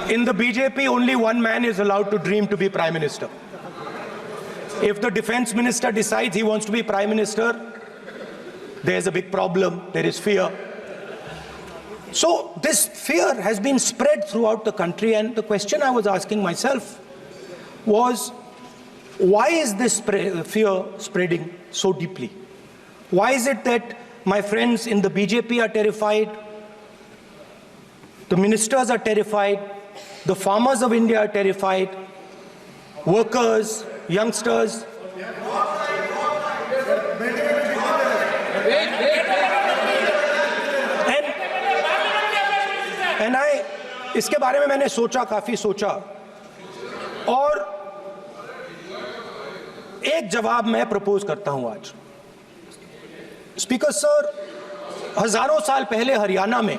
In the BJP, only one man is allowed to dream to be Prime Minister. If the Defense Minister decides he wants to be Prime Minister, there's a big problem. There is fear. So this fear has been spread throughout the country, and the question I was asking myself was, why is this fear spreading so deeply? Why is it that my friends in the BJP are terrified, the ministers are terrified, the farmers of India are terrified, workers, youngsters? And इसके बारे में मैंने सोचा, काफी सोचा, और एक जवाब मैं प्रपोज करता हूं आज। स्पीकर सर, हजारों साल पहले हरियाणा में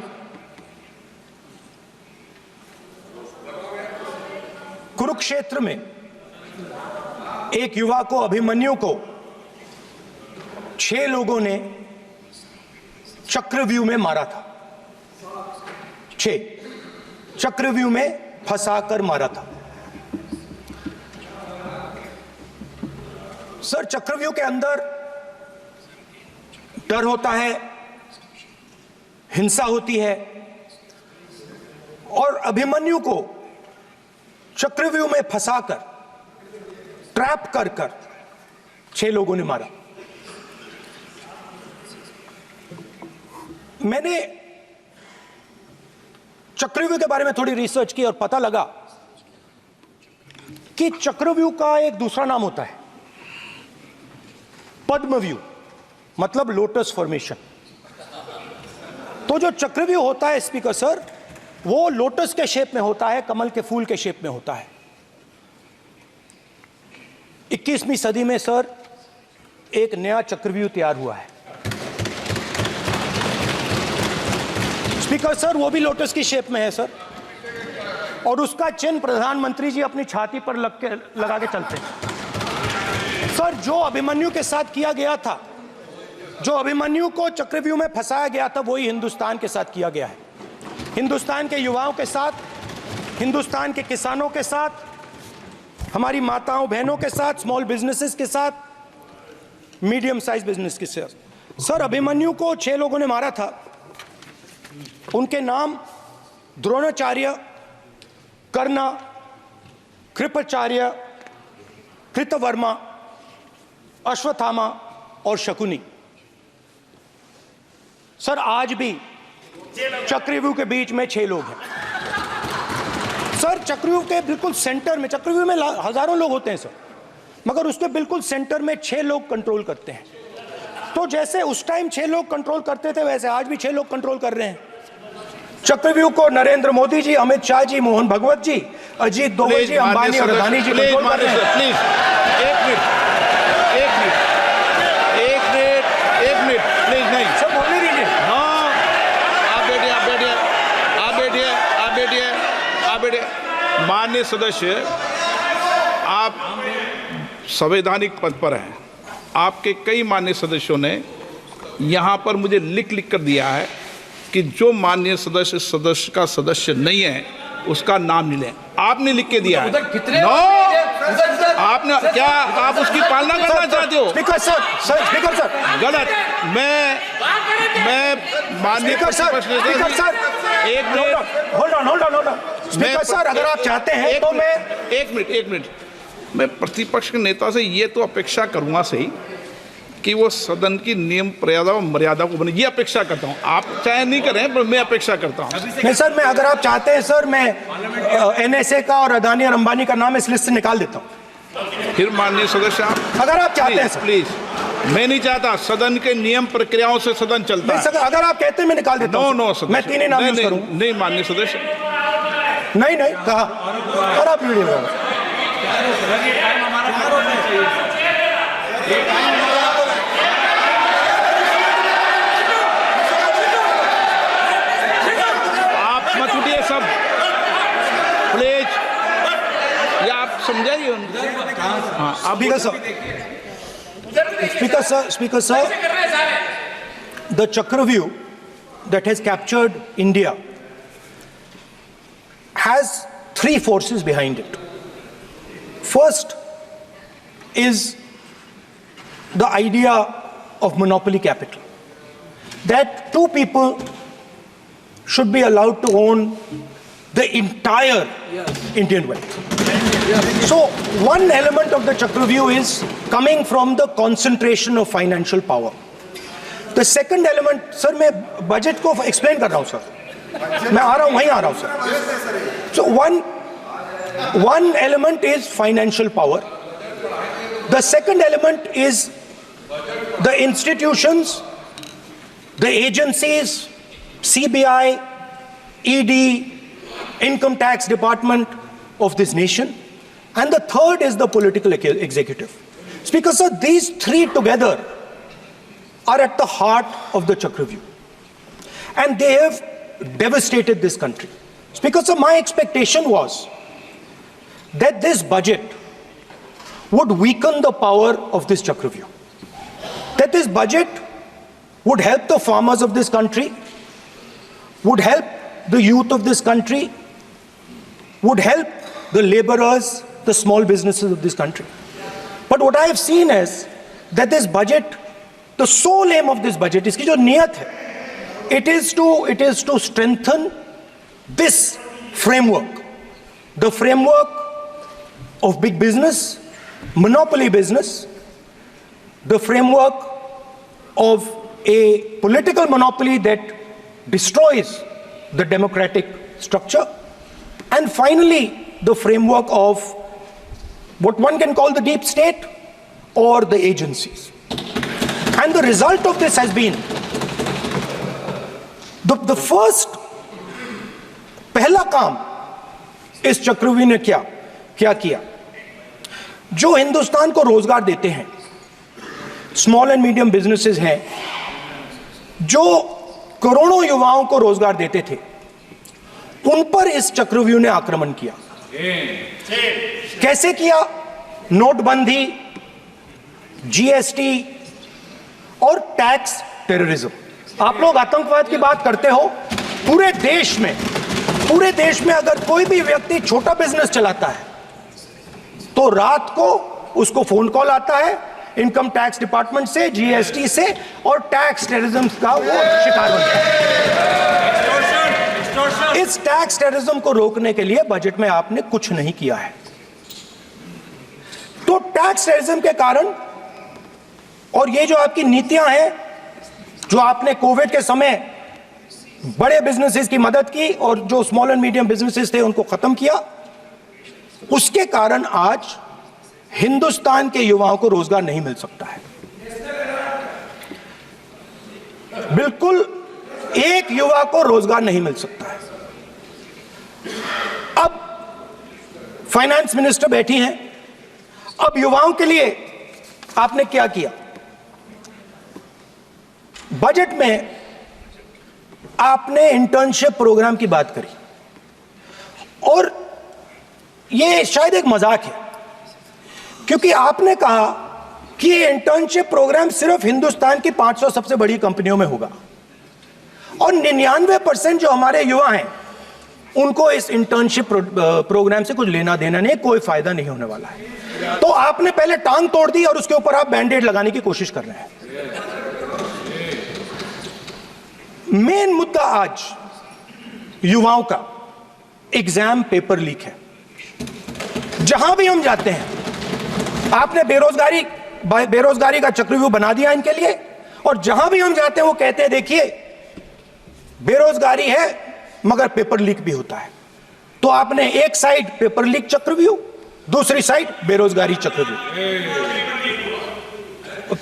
कुरुक्षेत्र में एक युवा को, अभिमन्यु को 6 लोगों ने चक्रव्यूह में मारा था। 6 चक्रव्यूह में फंसाकर मारा था। सर, चक्रव्यूह के अंदर डर होता है, हिंसा होती है, और अभिमन्यु को चक्रव्यूह में फंसाकर, ट्रैप कर 6 लोगों ने मारा। मैंने चक्रव्यूह के बारे में थोड़ी रिसर्च की और पता लगा कि चक्रव्यूह का एक दूसरा नाम होता है, पद्मव्यूह, मतलब लोटस फॉर्मेशन। तो जो चक्रव्यूह होता है स्पीकर सर, वो लोटस के शेप में होता है, कमल के फूल के शेप में होता है। 21वीं सदी में सर एक नया चक्रव्यूह तैयार हुआ है स्पीकर सर, वो भी लोटस की शेप में है सर, और उसका चिन्ह प्रधानमंत्री जी अपनी छाती पर लगा के चलते हैं। सर, जो अभिमन्यु के साथ किया गया था, जो अभिमन्यु को चक्रव्यूह में फंसाया गया था, वही हिंदुस्तान के साथ किया गया है। हिंदुस्तान के युवाओं के साथ, हिंदुस्तान के किसानों के साथ, हमारी माताओं बहनों के साथ, स्मॉल बिजनेसेस के साथ, मीडियम साइज बिजनेस के साथ। सर, अभिमन्यु को 6 लोगों ने मारा था। उनके नाम द्रोणाचार्य, कर्ण, कृपाचार्य, कृतवर्मा, अश्वत्थामा और शकुनी। सर, आज भी चक्रव्यूह के बीच में 6 लोग हैं। सर, चक्रव्यूह के बिल्कुल सेंटर में, चक्रव्यूह में हजारों लोग होते हैं सर, मगर उसके बिल्कुल सेंटर में 6 लोग कंट्रोल करते हैं। तो जैसे उस टाइम 6 लोग कंट्रोल करते थे, वैसे आज भी 6 लोग कंट्रोल कर रहे हैं चक्रव्यूह को। नरेंद्र मोदी जी, अमित शाह जी, मोहन भगवत जी, अजीत दोवल जी, अंबानी और अदानी जी कंट्रोल कर रहे हैं। प्लीज, एक मिनट, प्लीज, नहीं सब बोलने दीजिए। हाँ, आप बैठिए। माननीय सदस्य, आप संवैधानिक पद पर हैं। आपके कई माननीय सदस्यों ने यहाँ पर मुझे लिख कर दिया है कि जो माननीय सदस्य का सदस्य नहीं है उसका नाम नहीं लें। आपने लिख के दिया है। नो, आपने क्या, आप उसकी पालना करना चाहते हो? स्पीकर सर, गलत। मैं माननीय एक minute, hold on. Speaker sir, अगर आप चाहते हैं तो मैं एक मिनट, मैं प्रतिपक्ष के नेता से ये तो अपेक्षा करूंगा सही कि वो सदन की नियम मर्यादा को बने, ये अपेक्षा करता हूं। आप चाहे नहीं करें, पर मैं अपेक्षा करता हूं। नहीं सर, मैं, अगर आप चाहते हैं सर, मैं NSA का और अदानी और अंबानी का नाम इस लिस्ट से निकाल देता हूं। फिर माननीय सदस्य, आप अगर आप चाहते हैं सर। प्लीज, मैं नहीं चाहता। सदन के नियम प्रक्रियाओं से सदन चलता है। अगर आप कहते हैं मैं निकाल देता हूं। नो, मैं 3 ही नाम यूज करूंगा। नहीं माननीय सदस्य, नहीं कहा, और आप वीडियो में सब प्लीज, या आप समझाइए उनको। हाँ, आप Speaker sir, the Chakravyuh that has captured India has three forces behind it. First is the idea of monopoly capital, that two people should be allowed to own the entire Indian wealth. So one element of the Chakravyuh is coming from the concentration of financial power. The second element, sir, मैं budget को explain कर रहा हूं sir, मैं आ रहा हूं, वहीं आ रहा हूं sir. So one element is financial power. The second element is the institutions, the agencies, CBI, ED, Income Tax Department of this nation, and the third is the political executive. Speaker sir, these three together are at the heart of the Chakravyuh, and they have devastated this country. Speaker sir, my expectation was that this budget would weaken the power of this Chakravyuh, that this budget would help the farmers of this country, would help the youth of this country, would help the laborers, the small businesses of this country. But what I have seen is that this budget, the sole aim of this budget, iski jo niyat hai, it is to strengthen this framework, the framework of big business, monopoly business, the framework of a political monopoly that destroys the democratic structure, and finally the framework of what one can call the deep state or the agencies. And the result of this has been the first पहला काम इस चक्रव्यूह ने क्या किया, जो हिंदुस्तान को रोजगार देते हैं, स्मॉल एंड मीडियम बिजनेसेस हैं, जो करोड़ों युवाओं को रोजगार देते थे, उन पर इस चक्रव्यूह ने आक्रमण किया. कैसे किया? नोटबंदी, जीएसटी और टैक्स टेररिज्म. आप लोग आतंकवाद की बात करते हो, पूरे देश में अगर कोई भी व्यक्ति छोटा बिजनेस चलाता है तो रात को उसको फोन कॉल आता है इनकम टैक्स डिपार्टमेंट से, जीएसटी से, और टैक्स टेररिज्म का वो शिकार बनता है. इस टैक्स टेररिज्म को रोकने के लिए बजट में आपने कुछ नहीं किया है. तो टैक्स टेररिज्म के कारण और ये जो आपकी नीतियां हैं, जो आपने कोविड के समय बड़े बिजनेसेस की मदद की और जो स्मॉल एंड मीडियम बिजनेसेस थे उनको खत्म किया, उसके कारण आज हिंदुस्तान के युवाओं को रोजगार नहीं मिल सकता है. बिल्कुल एक युवा को रोजगार नहीं मिल सकता है. अब फाइनेंस मिनिस्टर बैठी हैं, अब युवाओं के लिए आपने क्या किया? बजट में आपने इंटर्नशिप प्रोग्राम की बात करी, और यह शायद एक मजाक है, क्योंकि आपने कहा कि ये इंटर्नशिप प्रोग्राम सिर्फ हिंदुस्तान की 500 सबसे बड़ी कंपनियों में होगा, और 99% जो हमारे युवा हैं उनको इस इंटर्नशिप प्रोग्राम से कुछ लेना देना नहीं, कोई फायदा नहीं होने वाला है. तो आपने पहले टांग तोड़ दी और उसके ऊपर आप बैंडेड लगाने की कोशिश कर रहे हैं. मेन मुद्दा आज युवाओं का एग्जाम पेपर लीक है. जहां भी हम जाते हैं आपने बेरोजगारी का चक्रव्यूह बना दिया इनके लिए, और जहां भी हम जाते हैं वो कहते हैं देखिए बेरोजगारी है मगर पेपर लीक भी होता है. तो आपने एक साइड पेपर लीक चक्रव्यूह, दूसरी साइड बेरोजगारी चक्रव्यूह.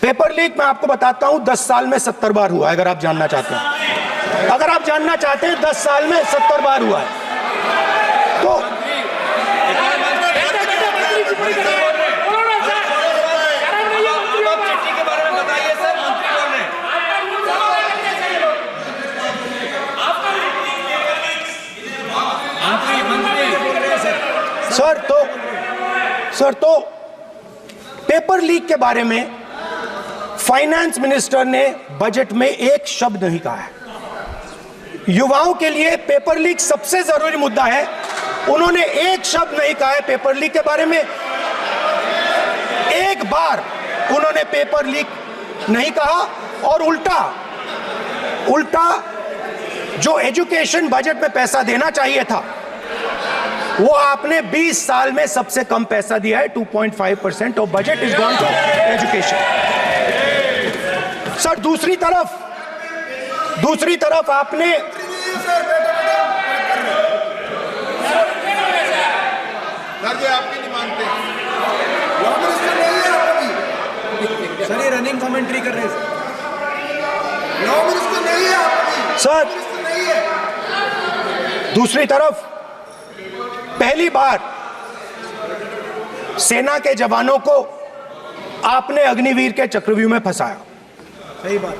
पेपर लीक मैं आपको बताता हूं 10 साल में 70 बार हुआ है. अगर आप जानना चाहते हैं 10 साल में 70 बार हुआ है. तो सर तो पेपर लीक के बारे में फाइनेंस मिनिस्टर ने बजट में एक शब्द नहीं कहा है. युवाओं के लिए पेपर लीक सबसे जरूरी मुद्दा है. उन्होंने एक शब्द नहीं कहा है पेपर लीक के बारे में। एक बार उन्होंने पेपर लीक नहीं कहा, और उल्टा जो एजुकेशन बजट में पैसा देना चाहिए था वो आपने 20 साल में सबसे कम पैसा दिया है। 2.5% of budget is gone to education. Sir दूसरी तरफ आपने आपकी नहीं मानते सर, ये रनिंग कमेंट्री कर रहे हैं सर। दूसरी तरफ पहली बार सेना के जवानों को आपने अग्निवीर के चक्रव्यूह में फंसाया। सही बात।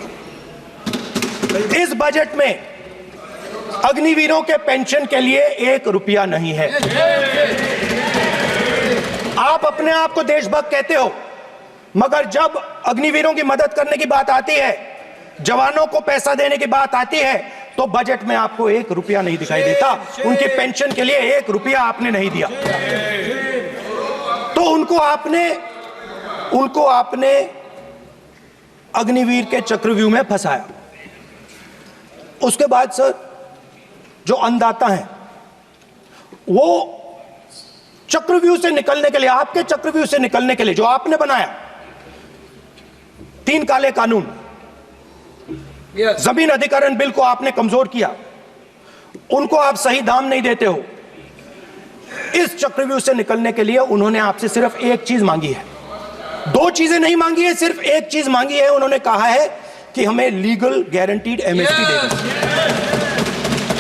इस बजट में अग्निवीरों के पेंशन के लिए 1 रुपया नहीं है। आप अपने आप को देशभक्त कहते हो, मगर जब अग्निवीरों की मदद करने की बात आती है, जवानों को पैसा देने की बात आती है, तो बजट में आपको 1 रुपया नहीं दिखाई देता। उनकी पेंशन के लिए 1 रुपया आपने नहीं दिया। तो उनको आपने अग्निवीर के चक्रव्यूह में फंसाया। उसके बाद सर जो अन्नदाता हैं वो चक्रव्यूह से निकलने के लिए, आपके चक्रव्यूह से निकलने के लिए जो आपने बनाया 3 काले कानून, जमीन अधिग्रहण बिल को आपने कमजोर किया, उनको आप सही दाम नहीं देते हो। इस चक्रव्यूह से निकलने के लिए उन्होंने आपसे सिर्फ एक चीज मांगी है, 2 चीजें नहीं मांगी है, सिर्फ एक चीज मांगी है। उन्होंने कहा है कि हमें लीगल गारंटीड एमएसपी दे दो।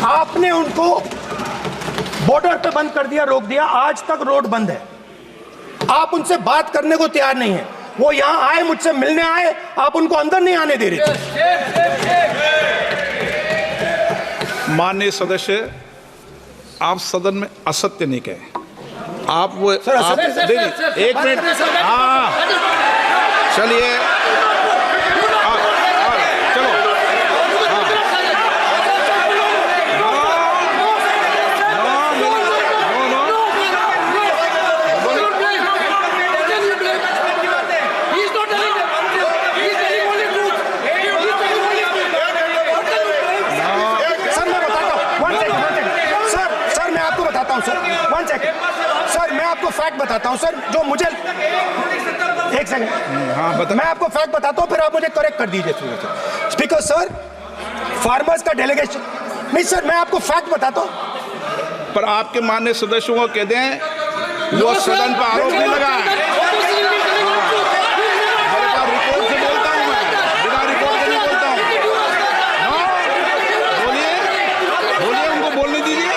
आपने उनको बॉर्डर पे बंद कर दिया, रोक दिया, आज तक रोड बंद है। आप उनसे बात करने को तैयार नहीं है। वो यहां आए, मुझसे मिलने आए, आप उनको अंदर नहीं आने दे रहे थे। माननीय सदस्य, आप सदन में असत्य नहीं कहे। आप वो सर, आप देखिए, एक मिनट, हाँ चलिए, चलो, सर मैं आपको फैक्ट बताता हूं सर, जो मुझे एक सेकंड, हाँ बता। मैं आपको फैक्ट बताता हूं, फिर आप मुझे करेक्ट कर दीजिए। स्पीकर सर, फार्मर्स का डेलीगेशन नहीं सर, मैं आपको फैक्ट बताता हूं। पर आपके माननीय सदस्यों को कह दें वो सदन पर आरोप नहीं लगाए। रिपोर्ट से बोलता हूं मैं, बिना रिपोर्ट के नहीं बोलता हूं। बोलिए, उनको बोलने दीजिए,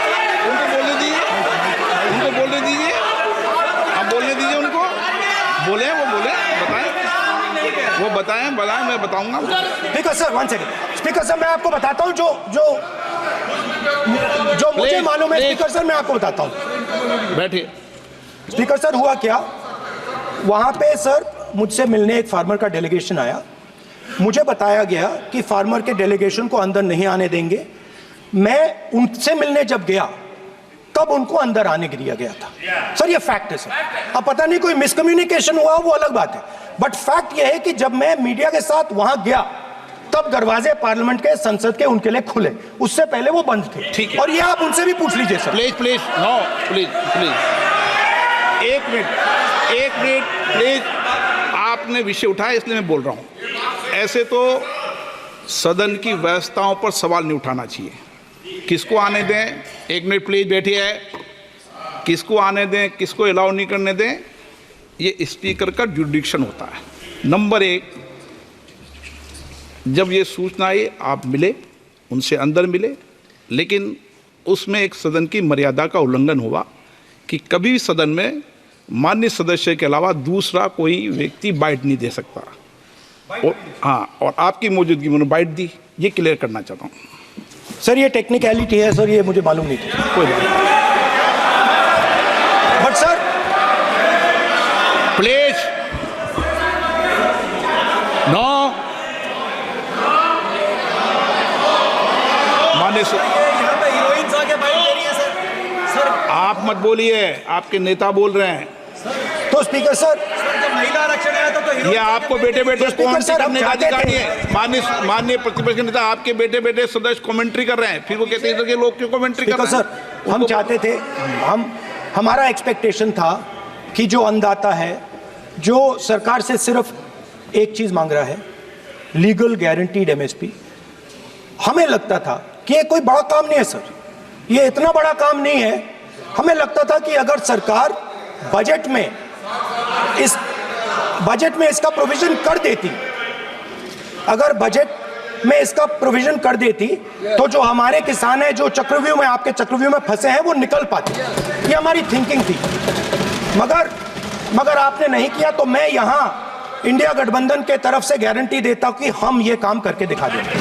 आप बोलने दीजिए उनको, बोले, वो बोले, बताएं, मैं बताऊंगा। Speaker sir, 1 second. Speaker sir, मैं आपको बताता हूं जो मुझे मालूम है। स्पीकर सर, मैं आपको बताता हूं। बैठिए। स्पीकर सर, हुआ क्या, वहां पे सर मुझसे मिलने एक फार्मर का डेलीगेशन आया। मुझे बताया गया कि फार्मर के डेलीगेशन को अंदर नहीं आने देंगे। मैं उनसे मिलने जब गया तब उनको अंदर आने दिया गया था। सर ये फैक्ट है सर। अब पता नहीं कोई मिसकम्युनिकेशन हुआ, वो अलग बात है, बट फैक्ट ये है कि जब मैं मीडिया के साथ वहां गया तब दरवाजे पार्लियामेंट के, संसद के उनके लिए खुले, उससे पहले वो बंद थे। ठीक है। और ये आप उनसे भी पूछ लीजिए सर। प्लीज, नो, प्लीज, एक मिनट, प्लीज। आपने विषय उठाया इसलिए मैं बोल रहा हूं। ऐसे तो सदन की व्यवस्थाओं पर सवाल नहीं उठाना चाहिए। किसको आने दें, 1 मिनट प्लीज बैठिए, किसको आने दें, किसको अलाउ नहीं करने दें, ये स्पीकर का जुडिक्शन होता है। नंबर 1, जब ये सूचना आई आप मिले, उनसे अंदर मिले, लेकिन उसमें एक सदन की मर्यादा का उल्लंघन हुआ कि कभी सदन में माननीय सदस्य के अलावा दूसरा कोई व्यक्ति बाइट नहीं दे सकता। और हाँ, और आपकी मौजूदगी में बाइट दी, ये क्लियर करना चाहता हूँ। सर ये टेक्निकलिटी है सर, ये मुझे मालूम नहीं थी। कोई बात नहीं, बट सर प्लीज, नो। यहाँ पे हीरोइंस आके बाइट दे रही है सर। आप मत बोलिए, आपके नेता बोल रहे हैं। तो स्पीकर सर, जब महिला आरक्षण आया तो ये आपको बेटे बेटे स्पीकर कमेंट्री सर, हम करने का चाहते अधिकार थे- नहीं है। माननीय प्रतिपक्ष के नेता आपके बेटे बेटे सदस्य कमेंट्री कर रहे हैं, फिर वो कहते हैं कि लोग क्यों कमेंट्री कर स्पीकर रहे हैं। सर, हम चाहते थे, हमारा एक्सपेक्टेशन था कि जो अन्नदाता है, जो सरकार से सिर्फ एक चीज मांग रहा है, लीगल गारंटीड एमएसपी, हमें लगता था कि ये कोई बड़ा काम नहीं है सर, ये इतना बड़ा काम नहीं है। हमें लगता था कि अगर सरकार बजट में इसका प्रोविजन कर देती, अगर बजट में इसका प्रोविजन कर देती, तो जो हमारे किसान हैं जो चक्रव्यूह में, आपके चक्रव्यूह में फंसे हैं, वो निकल पाते। ये हमारी थिंकिंग थी, मगर आपने नहीं किया। तो मैं यहां इंडिया गठबंधन के तरफ से गारंटी देता हूं कि हम ये काम करके दिखा देंगे।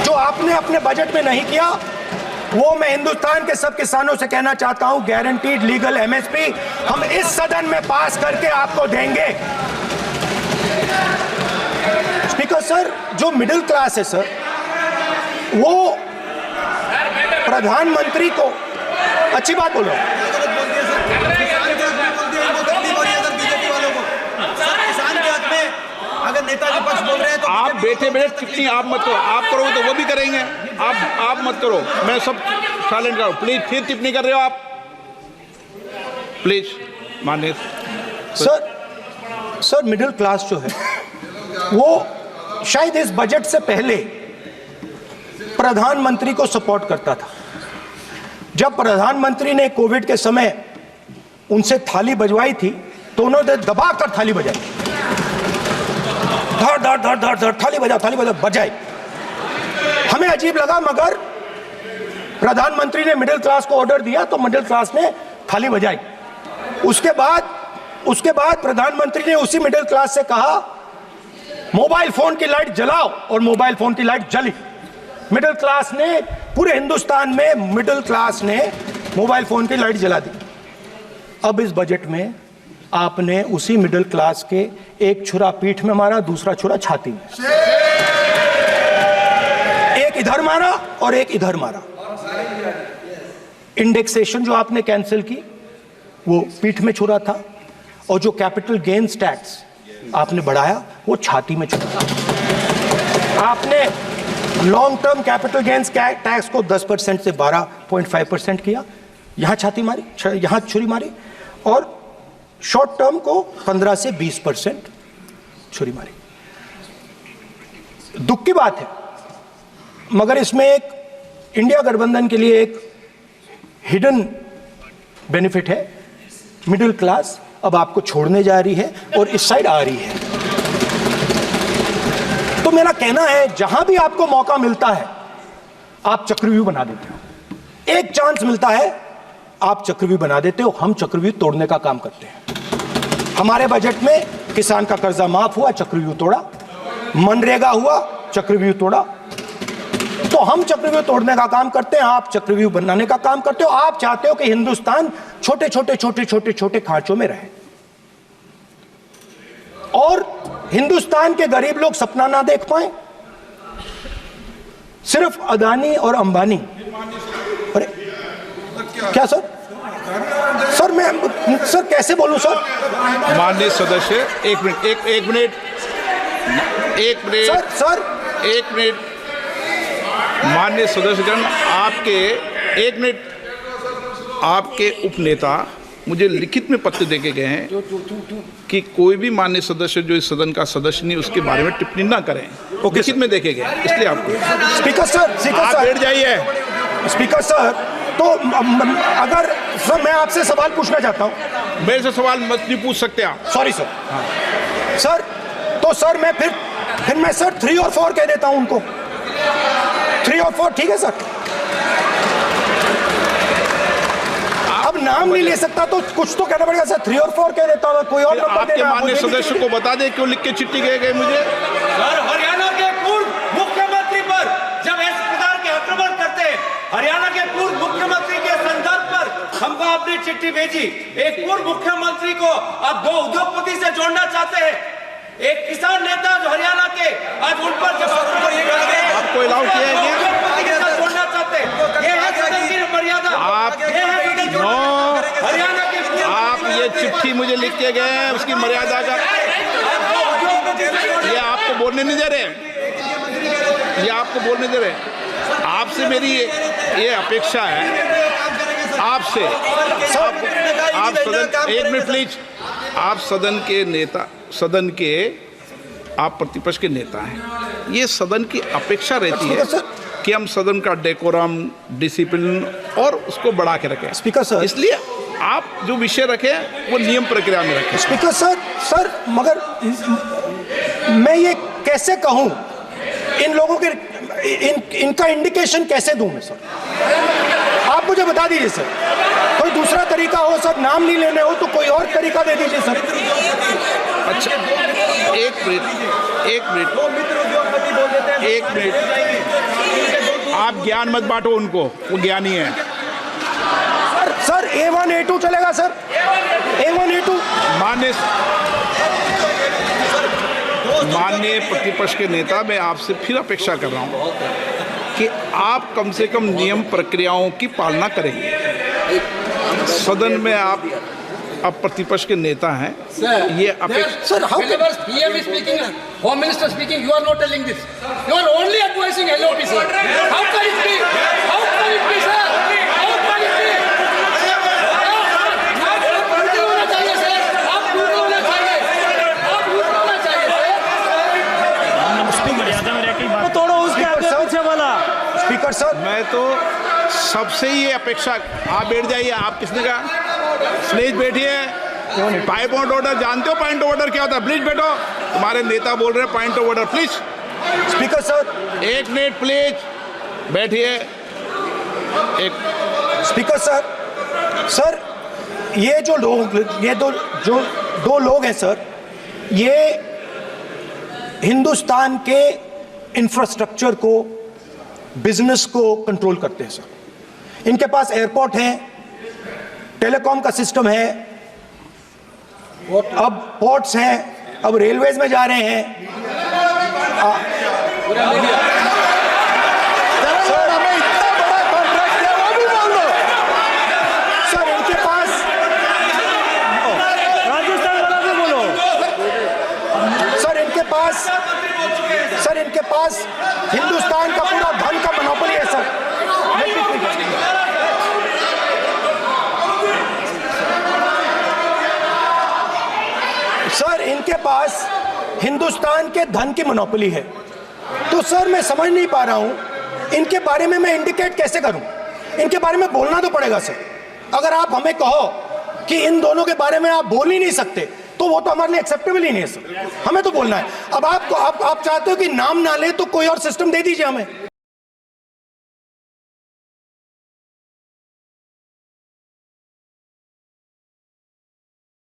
जो आपने अपने बजट में नहीं किया, वो मैं हिंदुस्तान के सब किसानों से कहना चाहता हूं, गारंटीड लीगल एमएसपी हम इस सदन में पास करके आपको देंगे। स्पीकर सर, जो मिडिल क्लास है सर, वो प्रधानमंत्री को अच्छी बात बोलो, अगर नेता विपक्ष बोल रहे हैं तो आप बेटे बेटे टिप्पणी आप मत करो, आप करोगे तो वो भी करेंगे। आप मत करो, मैं सब साइलेंट करो प्लीज। फिर टिप्पणी कर रहे हो आप, प्लीज माननीय सर मिडिल क्लास जो है, वो शायद इस बजट से पहले प्रधानमंत्री को सपोर्ट करता था। जब प्रधानमंत्री ने कोविड के समय उनसे थाली बजवाई थी, तो उन्होंने दबाकर थाली बजाई, धड़ धड़ धड़ धड़ धड़ थाली बजा बजाई। हमें अजीब लगा, मगर प्रधानमंत्री ने मिडिल क्लास को ऑर्डर दिया, तो मिडिल क्लास ने थाली बजाई। उसके बाद प्रधानमंत्री ने उसी मिडिल क्लास से कहा, मोबाइल फोन की लाइट जलाओ, और मोबाइल फोन की लाइट जली। मिडिल क्लास ने, पूरे हिंदुस्तान में मिडिल क्लास ने मोबाइल फोन की लाइट जला दी। अब इस बजट में आपने उसी मिडिल क्लास के एक छुरा पीठ में मारा, दूसरा छुरा छाती में, एक इधर मारा और एक इधर मारा। इंडेक्सेशन जो आपने कैंसिल की, वो पीठ में छुरा था, और जो कैपिटल गेन्स टैक्स आपने बढ़ाया, वो छाती में छुरा। आपने long term capital gains tax को 10% से 12.5% किया, यहां छाती मारी, यहां छुरी मारी, और शॉर्ट टर्म को 15 से 20% छुरी मारी। दुख की बात है, मगर इसमें एक इंडिया गठबंधन के लिए एक हिडन बेनिफिट है। मिडिल क्लास अब आपको छोड़ने जा रही है और इस साइड आ रही है। तो मेरा कहना है, जहां भी आपको मौका मिलता है, आप चक्रव्यूह बना देते हो। एक चांस मिलता है, आप चक्रव्यूह बना देते हो। हम चक्रव्यूह तोड़ने का काम करते हैं। हमारे बजट में किसान का कर्जा माफ हुआ, चक्रव्यूह तोड़ा। मनरेगा हुआ, चक्रव्यूह तोड़ा। तो हम चक्रव्यूह तोड़ने का काम करते हैं, आप चक्रव्यूह बनाने का काम करते हो। आप चाहते हो कि हिंदुस्तान छोटे छोटे छोटे छोटे छोटे खांचों में रहे, और हिंदुस्तान के गरीब लोग सपना ना देख पाए। सिर्फ अदानी और अंबानी। अरे क्या सर? सर कैसे बोलूं सर? माननीय सदस्य, एक मिनट माननीय सदस्यगण, आपके उपनेता मुझे लिखित में पत्र देके गए हैं कि कोई भी माननीय सदस्य जो इस सदन का सदस्य नहीं, उसके बारे में टिप्पणी ना करें। लिखित में देखे गए, इसलिए आपको स्पीकर सर बैठ जाइए। स्पीकर सर, तो अगर सर मैं आपसे सवाल पूछना चाहता हूं। मेरे से सवाल मत नहीं पूछ सकते आप। Sorry sir. हाँ। सर, तो सर मैं फिर मैं सर 3 और 4 कह देता हूं उनको। 3 और 4 ठीक है सर? अब नाम नहीं ले सकता तो कुछ तो कहना पड़ेगा सर। 3 और 4 कह देता हूं, कोई और नंबर आपके देना। माननीय सदस्य को बता दें क्यों लिख के चिट्ठी गए मुझे। सर, हरियाणा के पूर्व मुख्यमंत्री पर जब इस प्रकार के आक्रमण करते हैं, हरियाणा के पूर्व मुख्यमंत्री के संदर्भ पर हमको आपने चिट्ठी भेजी। एक पूर्व मुख्यमंत्री को आप 2 उद्योगपति से जोड़ना चाहते हैं, एक किसान नेता जो हरियाणा के, आज उन पर जब आपको अलाउ किया है क्या? उद्योगपति के साथ जोड़ना चाहते हैं, ये है सदन की मर्यादा। मंत्री मुझे लिख के गए हैं, उसकी मर्यादा का ये आपको बोलने नहीं दे रहे, ये आपको बोलने दे रहे। आपसे मेरी ये अपेक्षा है आपसे, आप सदन, एक मिनट प्लीज, आप सदन के नेता, सदन के आप प्रतिपक्ष के नेता हैं, ये सदन की अपेक्षा रहती है कि हम सदन का डेकोरम, डिसिप्लिन और उसको बढ़ा के रखें। स्पीकर सर, इसलिए आप जो विषय रखें वो नियम प्रक्रिया में रखें। स्पीकर सर, मगर मैं ये कैसे कहूं, इन लोगों के इनका इंडिकेशन कैसे दूं मैं सर? आप मुझे बता दीजिए सर, कोई दूसरा तरीका हो सर, नाम नहीं लेने हो तो कोई और तरीका दे दीजिए सर। अच्छा, एक मिनट, आप ज्ञान मत बांटो उनको, वो ज्ञानी है। सर A1 A2 चलेगा सर, A1 A2। माननीय प्रतिपक्ष के नेता, मैं आपसे फिर अपेक्षा कर रहा हूं कि आप कम से कम नियम प्रक्रियाओं की पालना करेंगे। सदन में आप प्रतिपक्ष के नेता हैं, ये अपेक्षा। Sir, how can PM is speaking, Home Minister speaking, you are not telling this. You are only advising LOP, sir. How can it be? How can it be, sir? How can it be? तोड़ो उसके आगे पीछे वाला। Speaker sir, मैं तो सबसे ये अपेक्षा, आप बैठ जाइए। आप किसने कहा प्लीज बैठिए? पॉइंट ऑफ ऑर्डर जानते हो? पॉइंट ऑफ ऑर्डर क्या होता है? प्लीज बैठो, तुम्हारे नेता बोल रहे हैं point of order, please. Speaker sir, एक मिनट प्लीज बैठिए। एक स्पीकर सर, ये जो लोग, ये दो लोग हैं सर, ये हिंदुस्तान के इंफ्रास्ट्रक्चर को, बिजनेस को कंट्रोल करते हैं सर। इनके पास एयरपोर्ट है, टेलीकॉम का सिस्टम है, अब पोर्ट्स हैं, अब रेलवेज में जा रहे हैं। सर, हमें इतना बड़ा कॉन्ट्रैक्ट दिया, वो भी बोल दो सर। इनके पास राजस्थान वाला भी बोलो सर। इनके पास हिंदुस्तान का पूरा धन का मोनोपोली है सर। सर, इनके पास हिंदुस्तान के धन की मोनोपोली है। तो सर, मैं समझ नहीं पा रहा हूं इनके बारे में मैं इंडिकेट कैसे करूं? इनके बारे में बोलना तो पड़ेगा सर। अगर आप हमें कहो कि इन दोनों के बारे में आप बोल ही नहीं सकते तो वो तो हमारे लिए एक्सेप्टेबल ही नहीं है सर। हमें तो बोलना है। अब आप चाहते हो कि नाम ना ले तो कोई और सिस्टम दे दीजिए हमें।